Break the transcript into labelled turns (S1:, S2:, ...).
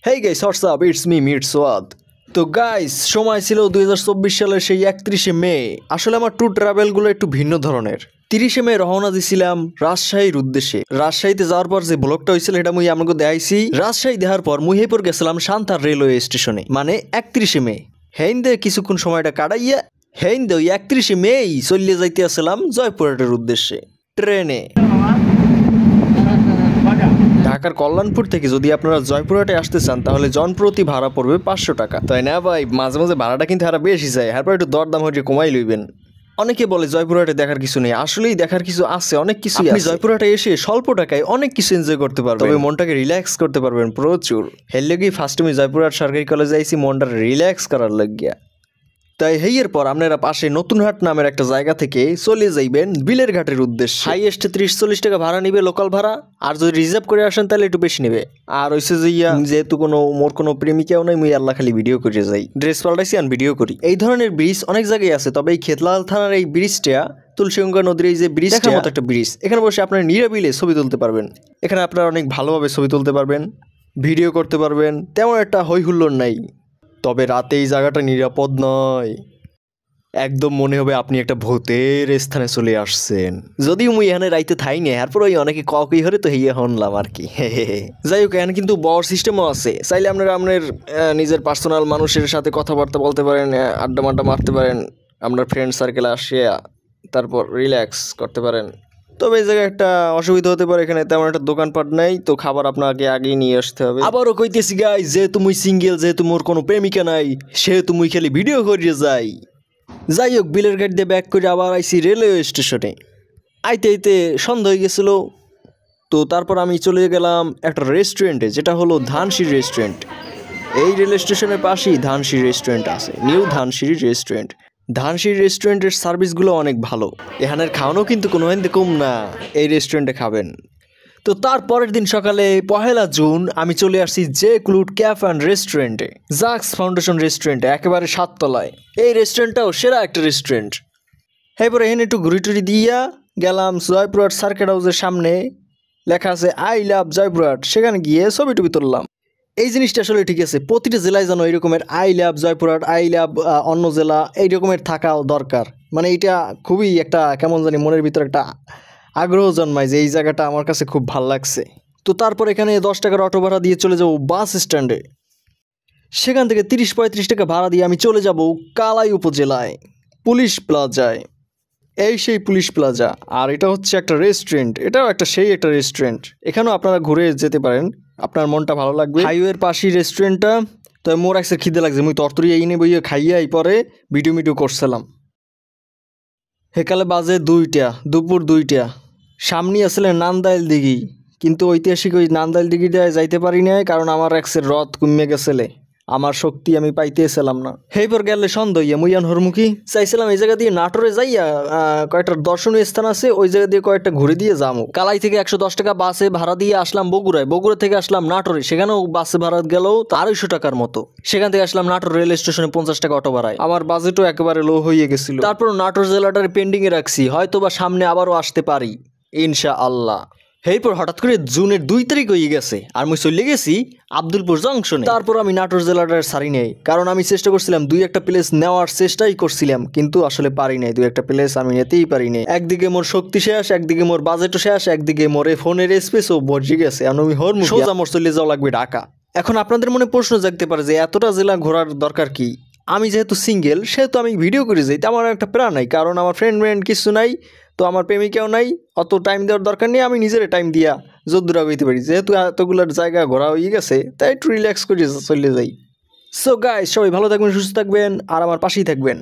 S1: Hey guys what's up it's me মিট সোয়াদ। তো গাইস সময় ছিল 2024 সালের সেই 31শে মে। আসলে আমার ট্যুর ট্রাভেলগুলো একটু ভিন্ন ধরনের। 30শে মে রওনা দিছিলাম রাজশাহীর উদ্দেশ্যে। রাজশাহীতে যাওয়ার পর যে ব্লগটা হয়েছিল এটা মুই আমাকে দেখাইছি। রাজশাহী দেখার পর মুই এরপর গেছিলাম সান্তার রেলওয়ে স্টেশনে, মানে 31শে মে। হেইন্দে কিছুক্ষণ সময়টা কাটাইয়া হেইন্দে ওই 31শে মেই চলিয়ে যাইতে আসলাম জয়পুরহাটের উদ্দেশ্যে ট্রেনে। ঢাকার কল্যাণপুর থেকে যদি আপনারা জয়পুরহাটে আসতে চান তাহলে জনপ্রতি ভাড়া পড়বে 500 টাকা। তাই না ভাই, মাঝে মাঝে ভাড়াটা কিন্তু আরো বেশি যায়, তারপর একটু দরদাম হয়ে কমাই লইবেন। অনেকে বলে জয়পুরহাটে দেখার কিছু নেই, আসলেই দেখার কিছু আছে, অনেক কিছু। আপনি জয়পুরহাটে এসে স্বল্প টাকায় অনেক কিছু এনজয় করতে পারবেন, তবে মনটাকে রিল্যাক্স করতে পারবেন প্রচুর। হেল লাগি ফার্স্ট আমি জয়পুরহাট সরকারি কলেজে আইছি মনটা রিল্যাক্স করার লাগিয়া। তাই হেইয়ের পর আপনারা পাশে নতুনহাট নামের একটা জায়গা থেকে চলে যাইবেন বিলের ঘাটের উদ্দেশ্যে। হাইয়েস্ট 30-40 টাকা ভাড়া নিবে লোকাল ভাড়া, আর যদি রিজার্ভ করে আসেন তাহলে একটু বেশি নেবে। আর হইছে যে যেহেতু মোর কোনো প্রেমিকাও নাই, মুই আল্লাহ খালি ভিডিও করে যাই, ড্রেস পাল্টাইছি আর ভিডিও করি। এই ধরনের ব্রিজ অনেক জায়গায় আছে, তবে এই খেতলাল থানার এই ব্রিজটা তুলসীগঙ্গা নদীর এই যে ব্রিজটা মতো একটা ব্রিজ, এখানে বসে আপনারা নিরাবিলে ছবি তুলতে পারবেন। এখানে আপনারা অনেক ভালোভাবে ছবি তুলতে পারবেন, ভিডিও করতে পারবেন, তেমন একটা হই হুল্লোড় নাই। তবে রাতে এই জায়গাটা নিরাপদ নয়, একদম মনে হবে আপনি একটা ভূতের স্থানে চলে আসছেন। যদিও মুই এখানে রাইতে থাই না, এরপর ওই অনেকে ককই হরে তো হইয়া হনলাম আর কি। যাই হোক, এখানে কিন্তু বর সিস্টেমও আছে, চাইলে আপনারা আপনার নিজের পার্সোনাল মানুষের সাথে কথাবার্তা বলতে পারেন, আড্ডা মাড্ডা মারতে পারেন, আপনার ফ্রেন্ড সার্কেলে আসিয়া তারপর রিল্যাক্স করতে পারেন। তবে এই জায়গায় একটা অসুবিধা হতে পারে, এখানে তেমন একটা দোকানপাট নাই, তো খাবার আপনাকে আগেই নিয়ে আসতে হবে। আবারও কইতেছি গাইস, যেহেতু মুই সিঙ্গেল, যেহেতু মোর কোনো প্রেমিকা নাই, সেহেতু মুই খালি ভিডিও করিয়ে যাই। যাই হোক, বিলের ঘাট দিয়ে ব্যাক করে আবার আইসি রেলওয়ে স্টেশনে। আইতে আইতে সন্ধ্যা হয়ে গেছিল, তো তারপর আমি চলে গেলাম একটা রেস্টুরেন্টে, যেটা হলো ধানসিঁড়ি রেস্টুরেন্ট। এই রেল স্টেশনের পাশেই ধানসিঁড়ি রেস্টুরেন্ট আছে, নিউ ধানসিঁড়ি রেস্টুরেন্ট। ধানসিঁড়ি রেস্টুরেন্টের সার্ভিসগুলো অনেক ভালো, এখানের খাওয়ানো কিন্তু কোনো হেনতে কম না, এই রেস্টুরেন্টে খাবেন। তো তারপরের দিন সকালে 1 জুন আমি চলে আসছি জে ক্লুড ক্যাফ অ্যান্ড রেস্টুরেন্টে, জাক্স ফাউন্ডেশন রেস্টুরেন্টে, একেবারে 7 তলায়। এই রেস্টুরেন্টটাও সেরা একটা রেস্টুরেন্ট। এরপরে এখানে একটু ঘুরি টুরি দিয়া গেলাম জয়পুরহাট সার্কিট হাউসের সামনে, লেখা আছে আই লাভ জয়পুরহাট, সেখানে গিয়ে ছবি টবি তুললাম। এই জিনিসটা আসলে ঠিক আছে, প্রতিটা জেলায় যেন এই রকমের I love Joypurhat, I love অন্য জেলা, এই রকমের থাকাও দরকার। মানে এটা খুবই একটা কেমন জানি মনের ভিতর একটা আগ্রহ জন্মায় যে এই জায়গাটা আমার কাছে খুব ভাল লাগছে। তো তারপর এখানে 10 টাকার অটো ভাড়া দিয়ে চলে যাব বাস স্ট্যান্ডে। সেখান থেকে 30-35 টাকা ভাড়া দিয়ে আমি চলে যাব কালাই উপজেলায় পুলিশ প্লাজায়। এই সেই পুলিশ প্লাজা, আর এটা হচ্ছে একটা রেস্টুরেন্ট, এটাও একটা সেই একটা রেস্টুরেন্ট। এখানেও আপনারা ঘুরে যেতে পারেন, আপনার মনটা ভালো লাগবে। হাইওয়ের পাশেই রেস্টুরেন্টটা। তো মোর একসের খিদে লাগছে, মুই তরতরি এই নিয়ে বইয়ে খাইয়াই পরে ভিডিও করছিলাম। হেকালে বাজে 2টা, দুপুর 2টা। সামনে আসলে নান্দাইল দিঘি, কিন্তু ঐতিহাসিক ওই নান্দাইল দিঘিটায় যাইতে পারি নাই, কারণ আমার একসের রথ কমে গেছিলে, আমার শক্তি আমি পাইতেছিলাম না। হেইপর গেলে সন্ধ্যা মুইয়ান হরমুখী চাইছিলাম এই জায়গা দিয়ে নাটোরে যাইয়া কয়েকটা দর্শনীয় স্থান আছে, ওই জায়গা দিয়ে কয়েকটা ঘুরে দিয়ে যাবো। কালাই থেকে 110 টাকা বাসে ভাড়া দিয়ে আসলাম বগুড়ায়, বগুড়া থেকে আসলাম নাটোরে, সেখানেও বাসে ভাড়া গেলেও 250 টাকার মতো। সেখান থেকে আসলাম নাটোর রেল স্টেশনে 50 টাকা অটো ভাড়ায়। আমার বাজেটও একেবারে লো হয়ে গেছিল। তারপর নাটোর জেলাটার পেন্ডিং এ রাখছি, হয়তো বা সামনে আবারও আসতে পারি ইনশাআল্লাহ। এরপর হঠাৎ করে জুনের 2 তারিখ হয়ে গেছে, আর মুই চলে গেছি আব্দুলপুর জংশনে। তারপর আমি নাটোর জেলাটার সারি নেই, কারণ আমি চেষ্টা করছিলাম 2-1টা প্লেস নেওয়ার চেষ্টাই করছিলাম, কিন্তু আসলে পারি নাই, 2-1টা প্লেস আমি নিতেই পারি নাই। একদিকে মোর শক্তি শেষ, একদিকে মোর বাজেটও শেষ, একদিকে মোর ফোনের স্পেসও বর্জি গেছে। আমি সোজা মোর চলে যাওয়া লাগবে ঢাকা। এখন আপনাদের মনে প্রশ্ন জাগতে পারে যে এতটা জেলা ঘোরার দরকার কি? আমি যেহেতু সিঙ্গেল, সেহেতু আমি ভিডিও করে যাই, তা আমার একটা প্ল্যান নাই, কারণ আমার ফ্রেন্ড কিছু নাই, তো আমার প্রেমিকাও নাই, অত টাইম দেওয়ার দরকার নেই। আমি নিজের টাইম দিয়া যদ্দূরা হইতে পারি, যেহেতু এতগুলোর জায়গা ঘোরা হয়ে গেছে, তাই একটু রিল্যাক্স করে চলে যাই। সো গাইস, সবাই ভালো থাকবেন, সুস্থ থাকবেন, আর আমার পাশেই থাকবেন।